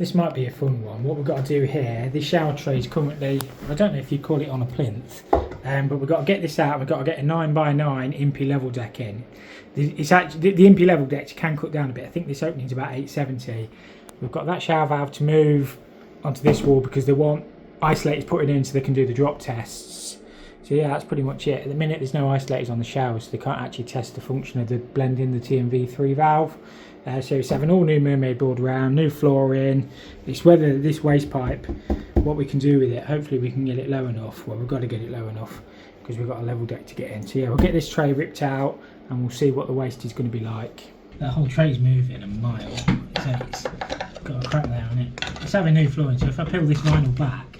This might be a fun one. What we've got to do here, this shower tray is currently, I don't know if you call it on a plinth, but we've got to get this out. We've got to get a 9x9 Impey level deck in. It's actually, the Impey level decks you can cut down a bit. I think this opening's about 870. We've got that shower valve to move onto this wall because they want isolators put in so they can do the drop tests. So yeah, that's pretty much it. At the minute there's no isolators on the shower, so they can't actually test the function of the blending the TMV3 valve. So it's having all new mermaid board around, new flooring. It's whether this waste pipe, what we can do with it. Hopefully we can get it low enough. Well, we've got to get it low enough because we've got a level deck to get in. So yeah, we'll get this tray ripped out and we'll see what the waste is going to be like. That whole tray's moving a mile. So it's got a crack there on it. It's having new flooring, so if I peel this vinyl back,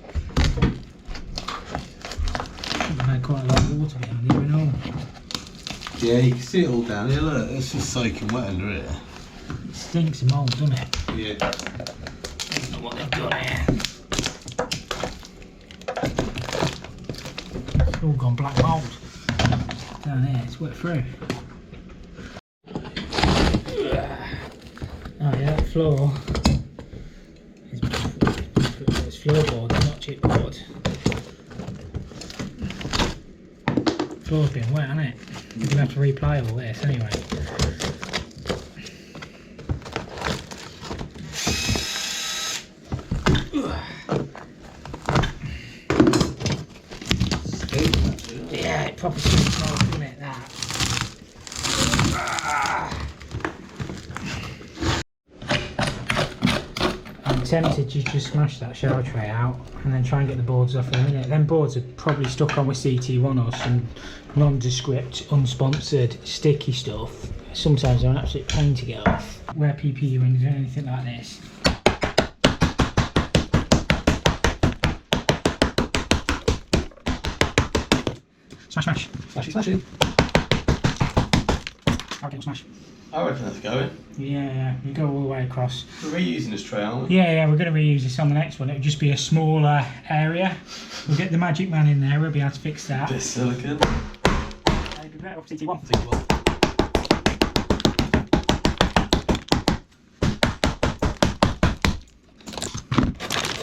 I've had quite a lot of water down here and all. Yeah, you can see it all down here. Look, it's just soaking wet under it. It stinks of mould, doesn't it? Yeah. That's not what they've got here. It's all gone black mould down here. It's wet through. Oh yeah, that floor is it's floorboard, not chipboard. Floor's been wet, hasn't it? You're gonna have to reply all this anyway. Yeah, it probably stinks off, doesn't it? That. I'm tempted to just smash that shower tray out and then try and get the boards off in a minute. Them boards are probably stuck on with CT1 or some nondescript, unsponsored, sticky stuff. Sometimes they're an absolute pain to get off. Wear PPE when you're doing anything like this. Smash, smash. Smash it, smash it. Okay, we'll smash. I reckon that's going. Yeah, you go all the way across. We're reusing this tray, aren't we? Yeah, we're going to reuse this on the next one. It'll just be a smaller area. We'll get the magic man in there, we'll be able to fix that. Bit of silicone. Maybe better off CT1.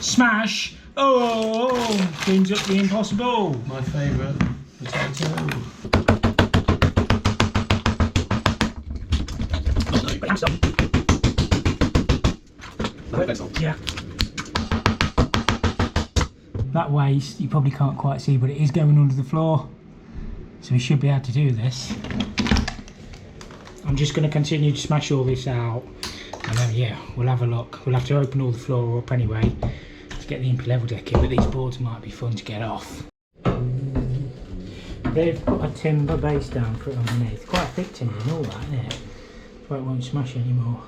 Smash! Oh, cleans up the impossible. My favourite potato. Yeah. That waste you probably can't quite see, but it is going under the floor, so we should be able to do this. I'm just going to continue to smash all this out, and then yeah, we'll have a look. We'll have to open all the floor up anyway to get the Impey level deck in, but these boards might be fun to get off. They've put a timber base down for it underneath. Quite thick timber and all that, isn't it? So it won't smash anymore.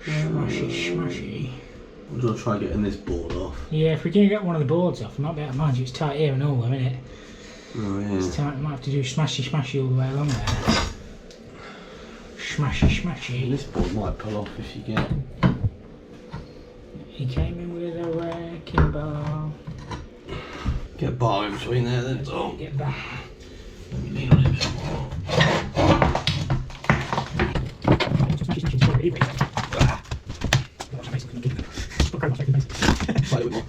Smashy, smashy. We're going to try getting this board off. Yeah, if we can get one of the boards off, we might be able to mind you, it's tight here and all though, isn't it? Oh yeah. It's tight, we might have to do smashy, smashy all the way along there. Smashy, smashy. This board might pull off if you get... He came in with a wrecking ball. Get a bar in between there then. Oh. Get back. Let me lean on it a bit more. Smashy, smashy, smashy. Slide it a bit more.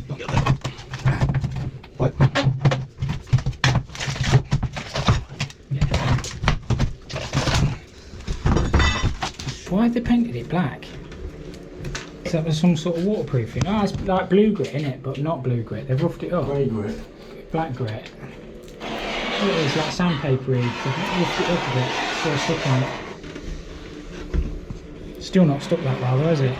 Not get there. Right. Why have they painted it black? Is that some sort of waterproofing? Oh, it's like blue grit in it, but not blue grit. They've roughed it up. Grey grit. Black grit. Oh, it's like sandpapery. They've roughed it up a bit. Still stuck on it. Still not stuck that well though, is it?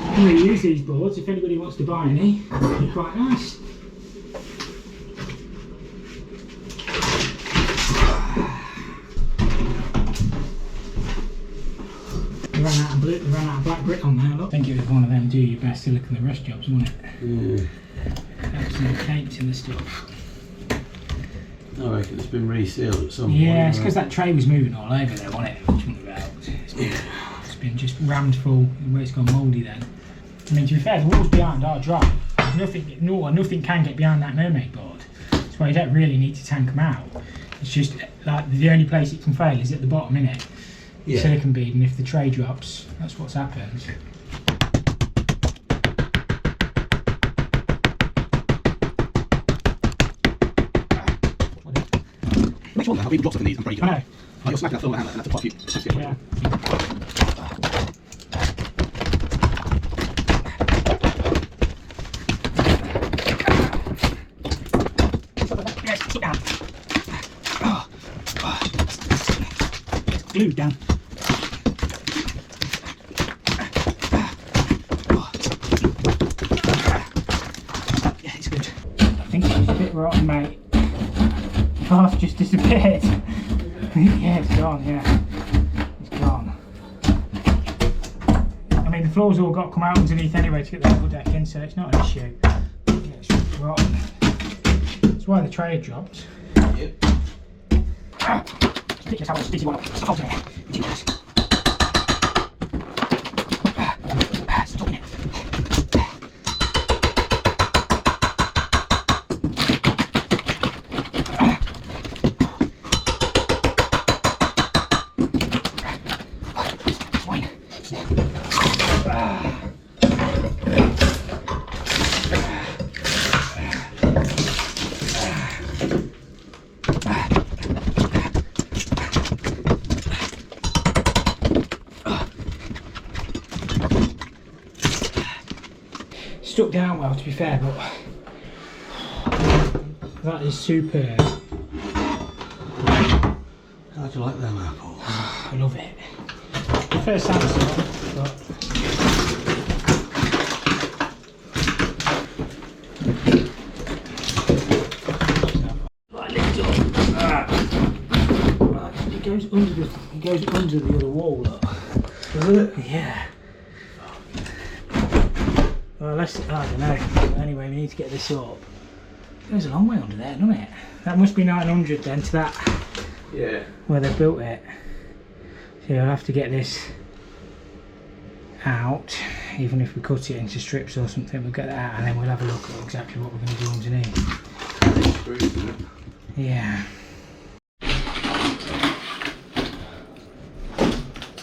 I'm going to use these boards if anybody wants to buy any. They're quite nice. They ran out of blue, they ran out of black grit on there, look. I think it was one of them do your best silicon the rest jobs, wasn't it? Yeah. Absolute cakes in the stuff. I reckon it's been resealed at some point. Yeah, it's because that tray was moving all over there, wasn't it? Which wouldn't have helped. It's been just rammed full where it's gone mouldy then. I mean, to be fair, the walls behind are dry. Nothing can get behind that mermaid board. That's why you don't really need to tank them out. It's just like the only place it can fail is at the bottom, innit? Yeah. Silicon bead, and if the tray drops, that's what's happened. Make sure how big drops up in these and break it. I know. Like you're smacking that film with a hammer and that's quite a few. Yeah. Yes, sit down. It's glued down. Yeah, it's good. I think it's a bit rotten, mate. Half just disappeared. Yeah, it's gone, yeah. It's gone. I mean, the floor's all got to come out underneath anyway to get the level deck in, so it's not an issue. Yeah, it's just rotten. That's why the tray dropped. Yep. Ridiculous how much sticky one up. Stop there. Ridiculous. Stop it. Stuck down well, to be fair, but that is superb. How do you like them apples? I love it. The first answer, but it goes under the other wall, look. Does it? Yeah. Well, I don't know. Anyway, we need to get this up. It goes a long way under there, doesn't it? That must be 900 then to that. Yeah. Where they built it. So you'll have to get this out. Even if we cut it into strips or something, we'll get that out and then we'll have a look at exactly what we're going to do underneath. Screws, isn't it? Yeah.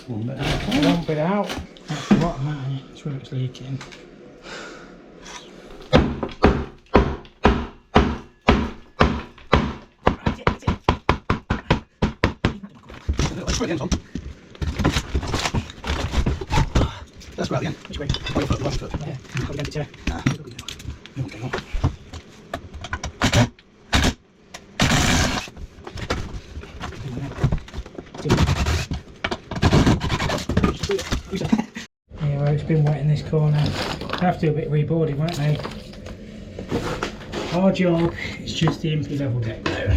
One bit out. One bit out. That's the bottom, isn't it? That's where it's leaking. Let's try the end, Tom. Let's grab the end. Which way? Right foot, left foot. Yeah, got to get it too. Nah, no one going on. Yeah, well, it's been wet in this corner. I have to do a bit of reboarding, won't they? Our job is just the Impey level deck though.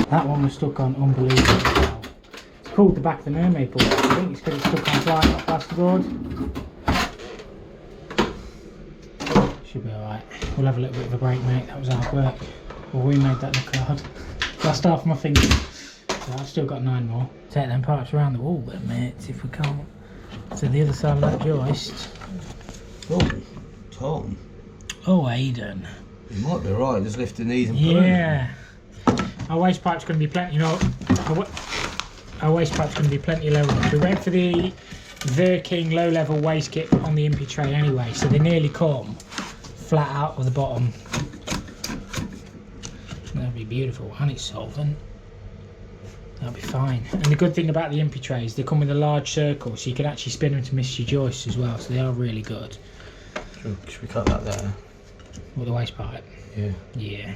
That one was stuck on unbelievable. It's called the back of the mermaid board. I think it's because it's stuck on flat, not plasterboard. Should be alright. We'll have a little bit of a break, mate. That was hard work. Well, we made that look hard. Last half of my fingers. So I've still got 9 more. Take them parts around the wall then, mate, if we can't. To the other side of that joist. Oh, Tom. Oh, Aidan. You might be right, just lift the knees and put Yeah. Our waste pipe's going to be plenty, our waste pipe's going to be plenty low. We went for the King low level waste kit on the Impey tray anyway, so they nearly come flat out of the bottom. That'll be beautiful, and it's solvent. That'll be fine. And the good thing about the Impey trays, they come with a large circle, so you can actually spin them to miss your joists as well, so they are really good. Should we cut that there? With the waste pipe? Yeah. Yeah.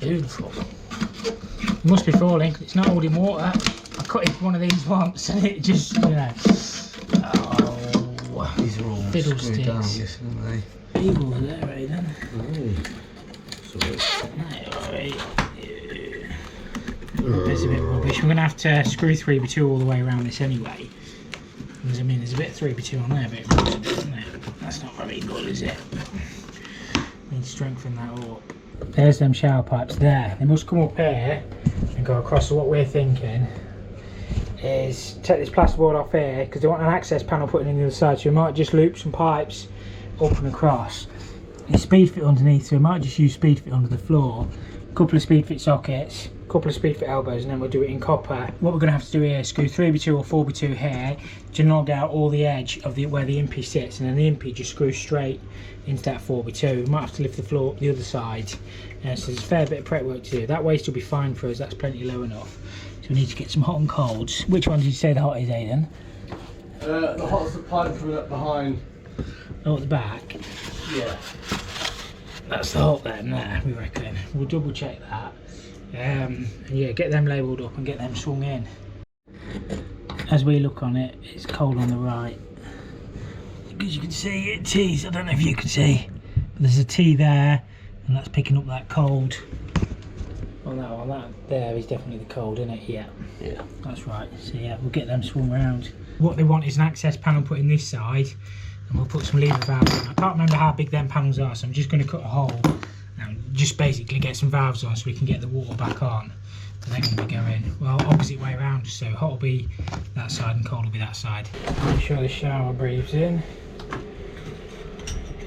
Beautiful. It must be falling, it's not holding water. I cut into one of these once and it just, you know. Oh, these are all screwed down, yes, aren't they? Evils there, Aidan. Oh. Sorry. Alright. It's a bit rubbish. We're going to have to screw 3x2 all the way around this anyway. Because, I mean, there's a bit of 3x2 on there, but that's not very good, is it? Need to strengthen that up. There's them shower pipes there. They must come up here and go across. So what we're thinking is take this plasterboard off here, because they want an access panel putting in the other side, so we might just loop some pipes up and across. There's speed fit underneath, so we might just use speed fit under the floor. A couple of speed fit sockets, a couple of speed fit elbows, and then we'll do it in copper. What we're going to have to do here is screw 3x2 or 4x2 here to knock out all the edge of where the Impey sits, and then the Impey just screws straight into that 4x2. We might have to lift the floor up the other side, so there's a fair bit of prep work to do. That waste will be fine for us, that's plenty low enough. So we need to get some hot and colds. Which one did you say the hot is, Aidan? The hot's the pipe coming up behind. Oh, at the back? Yeah. That's the hot then, there, we reckon. We'll double check that. And yeah, get them labelled up and get them swung in. As we look on it, it's cold on the right. Because you can see it T's, I don't know if you can see, but there's a T there, and that's picking up that cold. On that one, that there is definitely the cold, isn't it? Yeah. Yeah. That's right. So yeah, we'll get them swung around. What they want is an access panel put in this side, and we'll put some lever valves on. I can't remember how big them panels are, so I'm just going to cut a hole and just basically get some valves on so we can get the water back on. And they're going to be going, well, opposite way around, so hot will be that side and cold will be that side. Make sure the shower breathes in.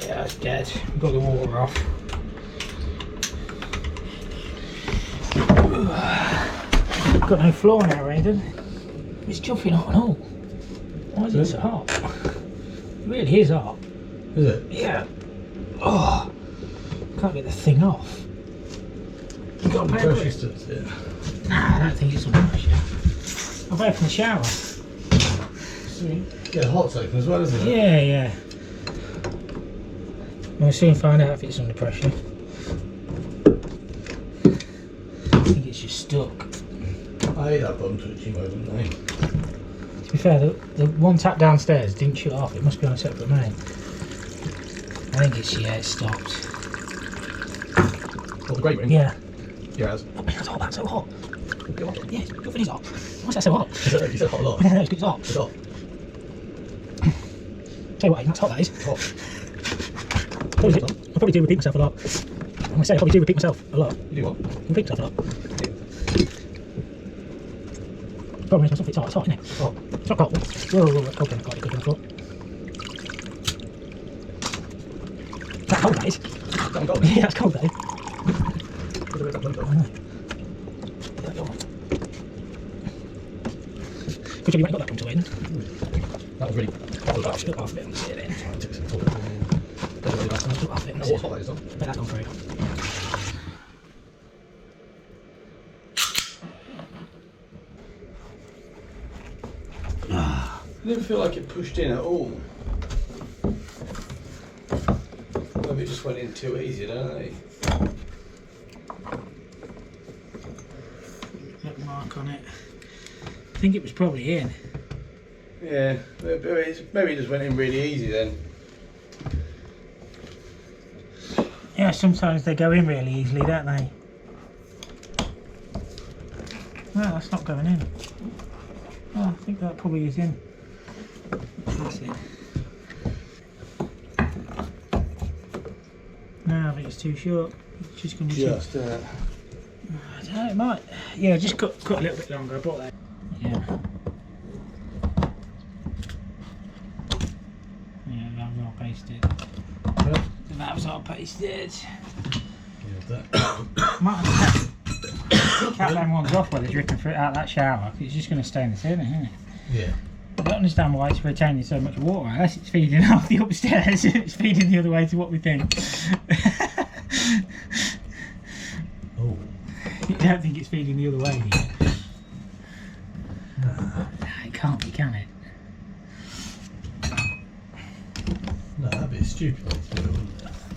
Yeah, it's dead. We've got the water off. Got no floor now, Aidan. It's jumping hot and all. Why is it so hot? It really is hot. Is it? Yeah. Oh, can't get the thing off. You got a pair of it? Nah, I don't think it's under pressure. I'll open the shower. Sweet. Yeah, hot's open as well, isn't it? Yeah, yeah. We'll soon find out if it's under pressure. I think it's just stuck. I hate that bum twitchy moment, mate. To be fair, the one tap downstairs didn't shut off. It must be on a separate main. I think it's, yeah, it's stopped. What, the grate ring? Yeah. Yeah, it has. Oh, that's hot, that's so hot. Go on. Yeah, your fin is hot. Why is that so hot? You said hot a lot. No, it's good, it's hot. It's hot. Tell you what, that's hot, that is. Hot. I'll probably do repeat myself a lot. I'm going to say I probably do repeat myself a lot. You do what? Repeat myself a lot. Problem is, my stuff, it's hot, isn't it? It's hot. It's not cold. Whoa, it's cold, got it, good foot. That's cold, that is. Damn cold. Yeah, that's cold, that is. Put a bit of that I know. Good job you went and got that from to win. That was really hot. I've spilled half of it on the ceiling. I took some cold. I've spilled half of it on the What's ceiling. hot that is, though? But that's gone through. I didn't feel like it pushed in at all. Maybe it just went in too easy, don't they? Little mark on it. I think it was probably in. Yeah, maybe it just went in really easy then. Yeah, sometimes they go in really easily, don't they? No, that's not going in. Oh, I think that probably is in. That's it. No, I think it's too short. It's just going to be Just I don't know, it might. Yeah, just cut a little bit longer. I brought that. Yeah. Yeah, that was all pasted. That was all pasted. Might have to cap them ones off where they're dripping through out that shower, because it's just going to stay in the ceiling, isn't it? Yeah. I don't understand why it's retaining so much water unless it's feeding off the upstairs. It's feeding the other way to what we think. Oh. You don't think it's feeding the other way, do you? No. It can't be, can it? No, that'd be stupid.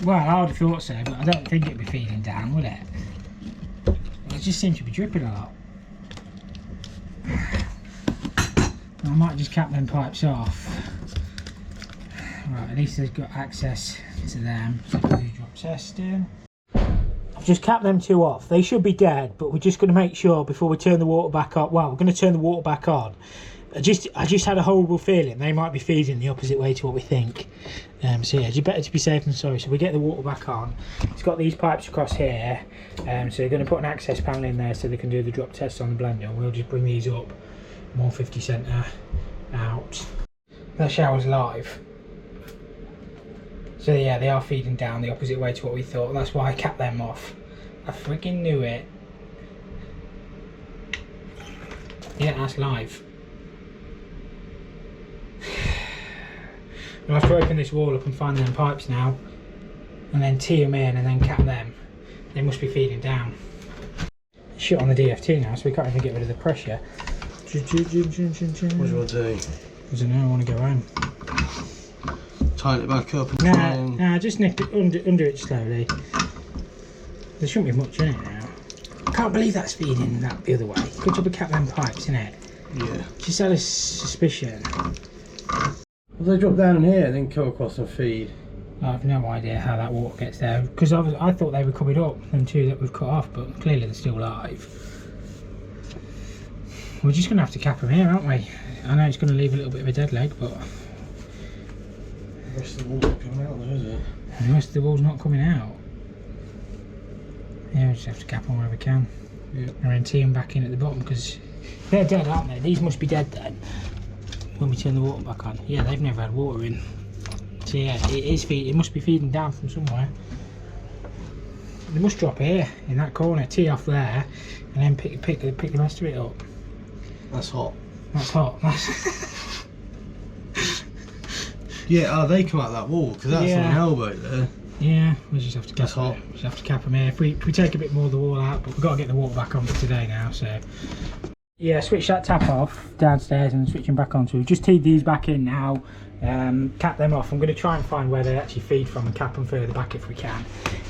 Well, I would have thought so, but I don't think it'd be feeding down, would it? It just seems to be dripping a lot. I might just cap them pipes off. Right, at least they've got access to them. So we drop test in. I've just cap them two off. They should be dead, but we're just going to make sure before we turn the water back on. Well, we're going to turn the water back on. I just had a horrible feeling they might be feeding the opposite way to what we think. So yeah, better to be safe than sorry. So we get the water back on. It's got these pipes across here. So they're going to put an access panel in there so they can do the drop tests on the blender. We'll just bring these up 150 centre out. That shower's live. So yeah, they are feeding down the opposite way to what we thought. That's why I capped them off. I freaking knew it. Yeah, that's live. We'll have to open this wall up and find them pipes now, and then tee them in and then cap them. They must be feeding down. Shit on the DFT now, so we can't even get rid of the pressure. What do you want to do? I don't know, I want to go home. Tighten it back up and Nah, just nip it under it slowly. There shouldn't be much in it now. I can't believe that's feeding that the other way. Good job we capped them pipes, innit? Yeah. Just had a suspicion. Well, they drop down in here and then come across and feed. I have no idea how that water gets there, because I thought they were coming up, them two that we've cut off, but clearly they're still live. We're just going to have to cap them here, aren't we? I know it's going to leave a little bit of a dead leg, but The rest of the wall's not coming out though, is it? the rest of the wall's not coming out. Yeah, we just have to cap them where we can. Yeah. And then tee them back in at the bottom, because they're dead, aren't they? These must be dead then, when we turn the water back on. Yeah, they've never had water in. So yeah, it must be feeding down from somewhere. They must drop here, in that corner, tee off there, and then pick the rest of it up. That's hot. That's hot. Yeah, they come out that wall, because that's on an elbow there. Yeah, we just have to cap That's hot. We just have to cap them here. If we take a bit more of the wall out, but we've got to get the water back on for today now, so. Yeah, switch that tap off downstairs and switch them back on. So we've just teed these back in now, cap them off. I'm going to try and find where they actually feed from and cap them further back if we can.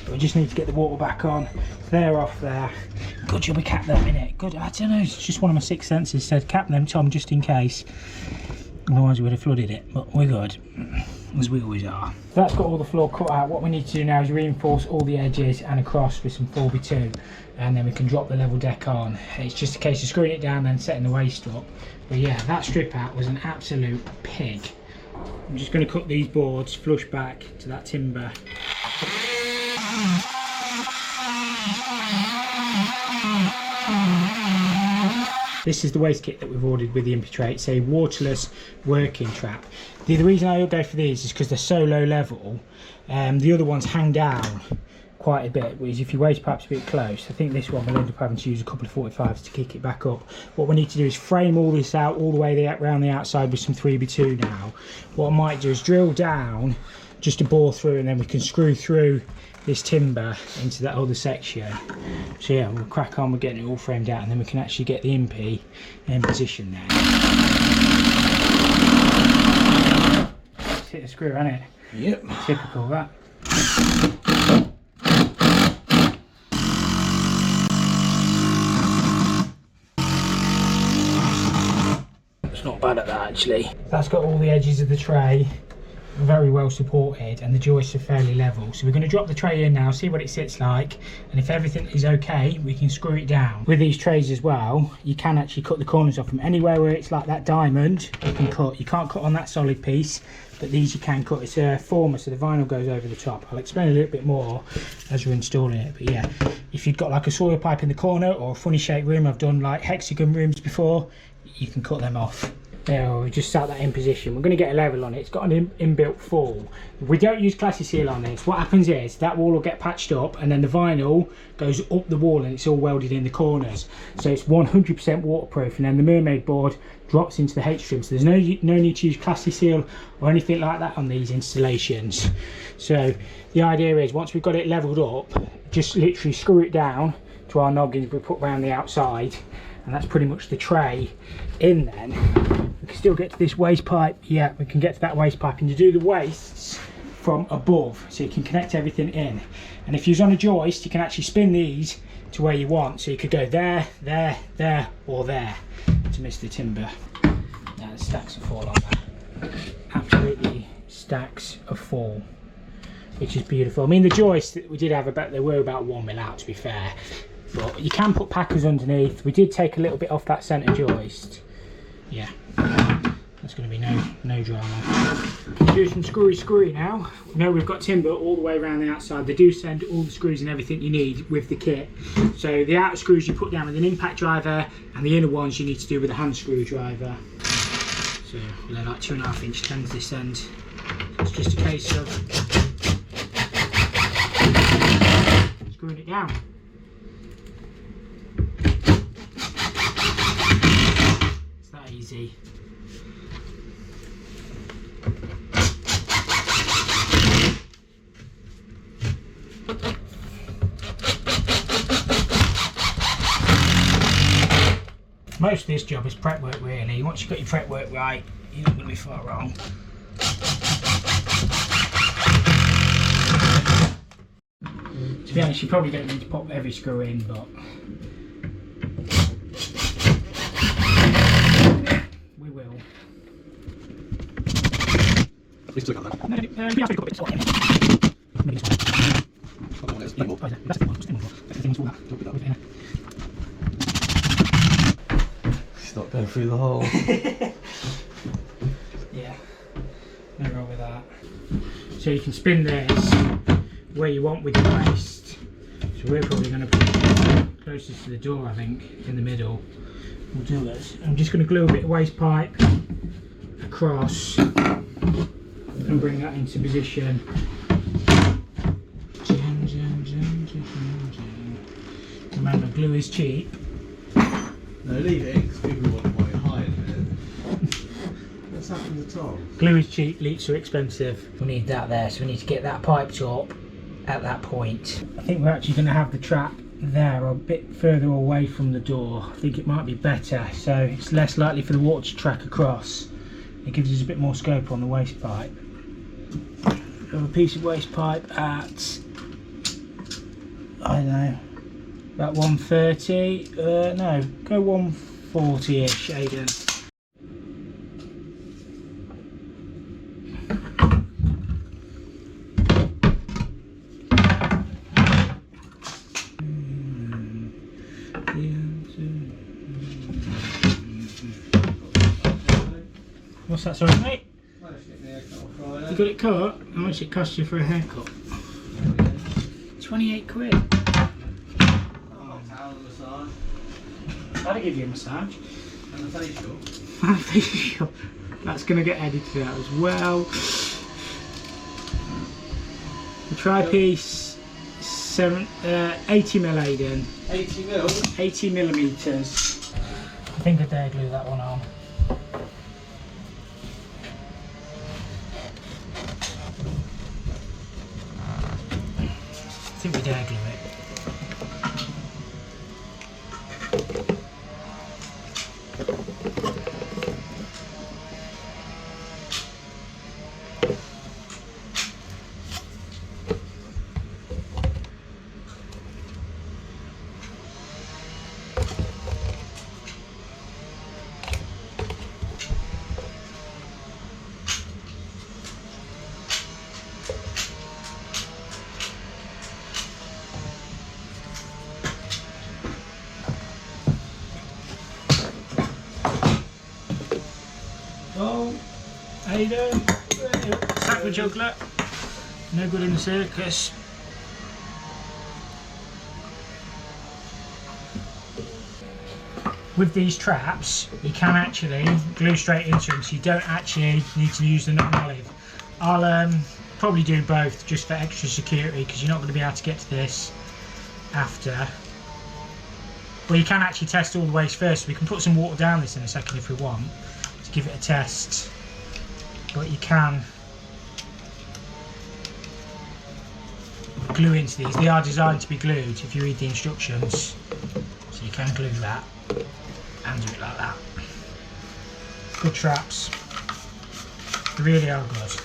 But we just need to get the water back on. They're off there. Good job we capped them, innit? Good. I don't know, it's just one of my sixth senses said cap them, Tom, just in case. Otherwise we would have flooded it, but we're good, as we always are. So that's got all the floor cut out. What we need to do now is reinforce all the edges and across with some 4x2, and then we can drop the level deck on. It's just a case of screwing it down and setting the waist up. But yeah, that strip out was an absolute pig. I'm just going to cut these boards flush back to that timber. This is the waste kit that we've ordered with the Impey tray. It's a waterless working trap. The reason I go for these is because they're so low level. The other ones hang down quite a bit, whereas if your waste pipe's a bit close, I think this one we'll end up having to use a couple of 45s to kick it back up. What we need to do is frame all this out all the way around the outside with some 3x2 now. What I might do is drill down just to bore through, and then we can screw through this timber into that other section. So yeah, we'll crack on with getting it all framed out, and then we can actually get the Impey in position there. Just hit the screw, hasn't it? Yep. Typical that. It's not bad at that actually. That's got all the edges of the tray very well supported, and the joists are fairly level. So we're going to drop the tray in now, see what it sits like, and if everything is okay, we can screw it down. With these trays as well, you can actually cut the corners off them. Anywhere where it's like that diamond, you can cut. You can't cut on that solid piece, but these you can cut. It's a former, so the vinyl goes over the top. I'll explain a little bit more as we're installing it, but yeah, if you've got like a soil pipe in the corner or a funny shaped room, I've done like hexagon rooms before, you can cut them off. There, we just sat that in position. We're going to get a level on it. It's got an inbuilt fall. We don't use classy seal on this. What happens is that wall will get patched up, and then the vinyl goes up the wall and it's all welded in the corners. So it's 100% waterproof, and then the mermaid board drops into the H-trim. So there's no need to use classy seal or anything like that on these installations. So the idea is once we've got it leveled up, just literally screw it down to our noggins we put around the outside, and that's pretty much the tray in then. We can still get to this waste pipe. Yeah, we can get to that waste pipe, and you do the wastes from above, so you can connect everything in. And if you're on a joist, you can actually spin these to where you want, so you could go there, there, there, or there to miss the timber. Now the stacks of fall on that. Absolutely stacks of fall. which is beautiful. I mean, the joists that we did have they were about 1 mil out, to be fair, but you can put packers underneath. We did take a little bit off that centre joist. Yeah, that's going to be no drama. Do some screwy now. We know we've got timber all the way around the outside. They do send all the screws and everything you need with the kit. So the outer screws you put down with an impact driver, and the inner ones you need to do with a hand screwdriver. So they're like 2.5 inch tens this end. It's just a case of screwing it down. It's that easy. Most of this job is prep work really. Once you've got your prep work right, you're not going to be far wrong. To be honest, you probably don't need to pop every screw in, but we will. We still got that. No, you have to put it in. Stop going through the hole. Yeah, no wrong with that. So you can spin this where you want with your waist. So we're probably going to put it closest to the door, I think, in the middle. We'll do this. I'm just going to glue a bit of waste pipe across and bring that into position. Remember, glue is cheap. No, leave it because people want to buy it higher than it. What's happened to Tom? Glue is cheap, leaks are expensive. We need that there, so we need to get that piped up at that point. I think we're actually going to have the trap there a bit further away from the door. I think it might be better, so it's less likely for the water to track across. It gives us a bit more scope on the waste pipe. We have a piece of waste pipe at, I don't know, about 130, no, go 140-ish, Aidan. What's that, sorry mate? You got it cut? How much it cost you for a haircut? 28 quid. That'll give you a massage. And a facial. And a facial. That's going to get edited out as well. The tri-piece, 80 mil Aidan. 80 mil? 80 millimetres. I think I dare glue that one on. I think we dare glue it. Oh, Aidan, sack the juggler, no good in the circus. With these traps, you can actually glue straight into them, so you don't actually need to use the nut and olive. I'll probably do both just for extra security, because you're not going to be able to get to this after. Well, you can actually test all the ways first. We can put some water down this in a second if we want, to give it a test, but you can glue into these. They are designed to be glued if you read the instructions, so you can glue that and do it like that. Good traps, they really are good.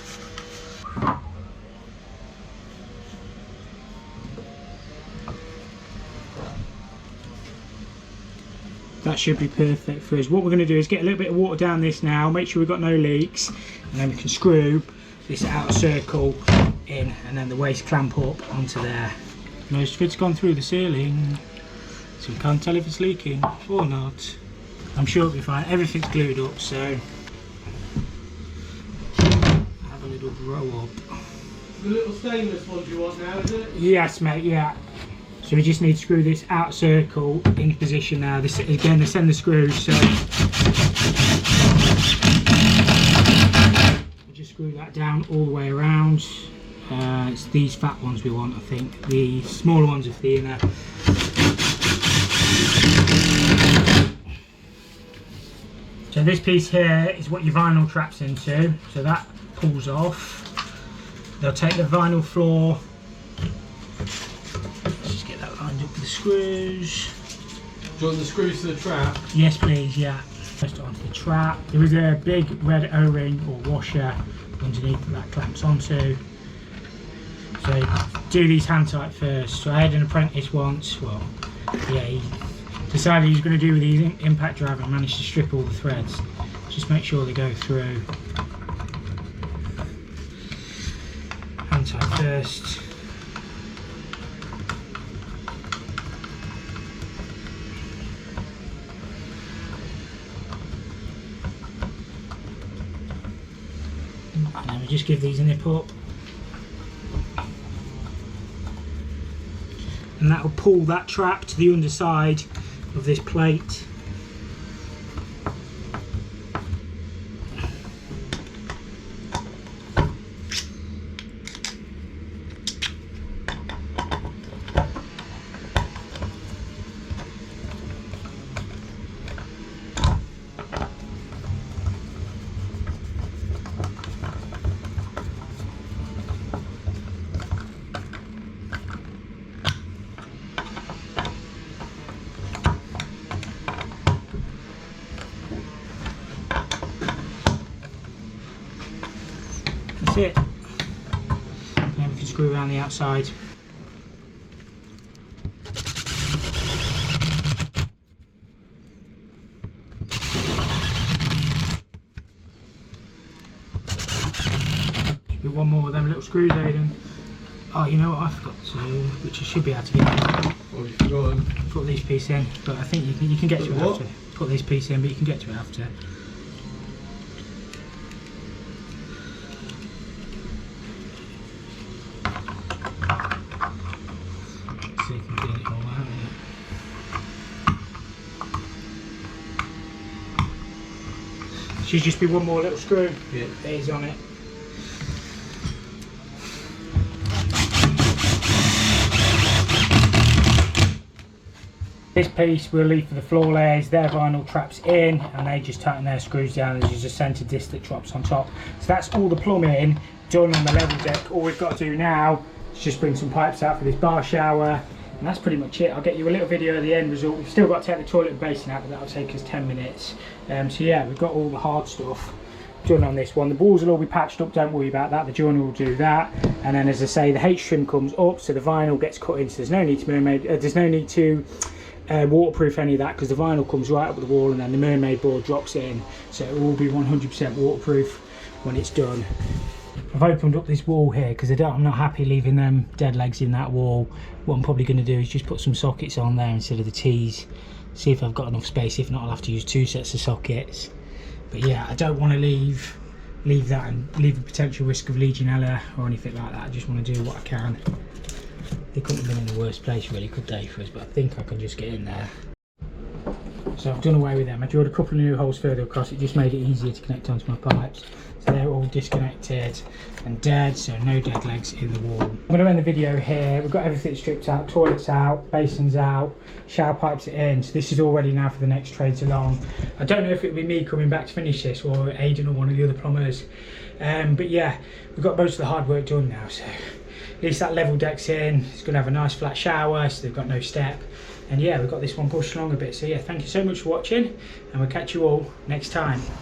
That should be perfect for us. What we're going to do is get a little bit of water down this now, make sure we've got no leaks, and then we can screw this outer circle in, and then the waste clamp up onto there. Most of it's gone through the ceiling, so we can't tell if it's leaking or not. I'm sure it'll be fine. Everything's glued up, so have a little grow up. The little stainless ones you want now, is it? Yes, mate, yeah. So we just need to screw this outer circle in position now. This, again, they send the screws, so we just screw that down all the way around. It's these fat ones we want, I think. The smaller ones are for the inner. So this piece here is what your vinyl traps into, so that pulls off. They'll take the vinyl floor. Let's just get that lined up with the screws. Do you want the screws to the trap? Yes please, yeah. Just onto the trap. There is a big red O-ring or washer underneath that clamps onto. So do these hand tight first. So I had an apprentice once, well, yeah, he decided he was going to do with these impact driver and managed to strip all the threads. Just make sure they go through. Hand tight first. And then we just give these a nip up. And that will pull that trap to the underside of this plate. That's it. Now we can screw around the outside. Give one more of them little screws, Aidan. Oh, you know what I forgot to do, which I should be able to get. What have you forgotten? Put these pieces in, but I think you can get to it after. Put these pieces in, but you can get to it after. So you can get it all out. Should just be one more little screw. Yeah. There's on it. This piece we'll leave for the floor layers. Their vinyl traps in, and they just tighten their screws down. There's a centre disc that drops on top. So that's all the plumbing done on the level deck. All we've got to do now is just bring some pipes out for this bar shower, and that's pretty much it. I'll get you a little video of the end result. We've still got to take the toilet and basin out, but that'll take us 10 minutes. So yeah, we've got all the hard stuff done on this one. The balls will all be patched up, don't worry about that. The joiner will do that, and then as I say, the H-trim comes up, so the vinyl gets cut in. So there's no need to there's no need to waterproof any of that, because the vinyl comes right up the wall, and then the mermaid board drops in, so it will be 100% waterproof when it's done. I've opened up this wall here because I'm not happy leaving them dead legs in that wall. What I'm probably going to do is just put some sockets on there instead of the T's, see if I've got enough space. If not, I'll have to use 2 sets of sockets. But yeah, I don't want to leave that and leave a potential risk of Legionella or anything like that. I just want to do what I can. They couldn't have been in the worst place really, could they, for us, but I think I can just get in there. So I've done away with them. I drilled a couple of new holes further across. It just made it easier to connect onto my pipes. So they're all disconnected and dead, so no dead legs in the wall. I'm going to end the video here. We've got everything stripped out, toilets out, basins out, shower pipes in. So this is all ready now for the next trades along. I don't know if it'll be me coming back to finish this or Aidan or one of the other plumbers. But yeah, we've got most of the hard work done now. So at least that level deck's in. It's going to have a nice flat shower, so they've got no step. And yeah, we've got this one pushed along a bit. So yeah, thank you so much for watching, and we'll catch you all next time.